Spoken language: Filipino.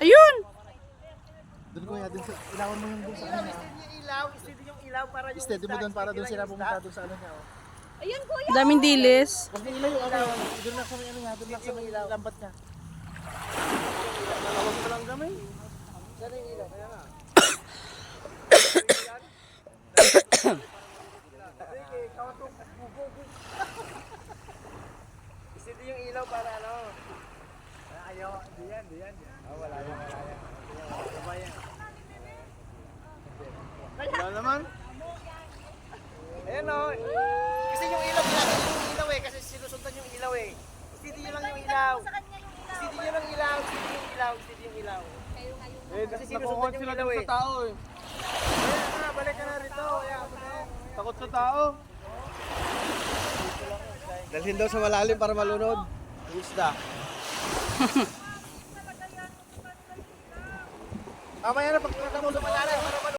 Ayun! Doon kuya, doon sa, ilawan mo yung doon sa ano. Steady yung ilaw para yung Steady mo doon para doon sila pumunta doon sa ano niya. Oh. Ayun kuya. Daming dilis. Huwag niya ilaw yung ano. Doon lang sa may ano niya, doon lang sa may lambat niya. Tawag mo lang kami. Saan yung ilaw? Kaya nga. Steady yung ilaw para ano. Ayaw, diyan. Wala yan. Wala naman. Ayan o. Kasi yung ilaw, ginagawa yung ilaw eh. Kasi sinusundan yung ilaw eh. Steady nyo lang yung ilaw. Steady nyo lang ilaw. Steady yung ilaw. Kasi sinusundan yung ilaw eh. Tao eh. Ayan na, balik ka na rito. Ayan. Takot sa tao. Dalhin daw sa malalim para malunod. Isda. Mamaya na pagkakita mo sa malalim para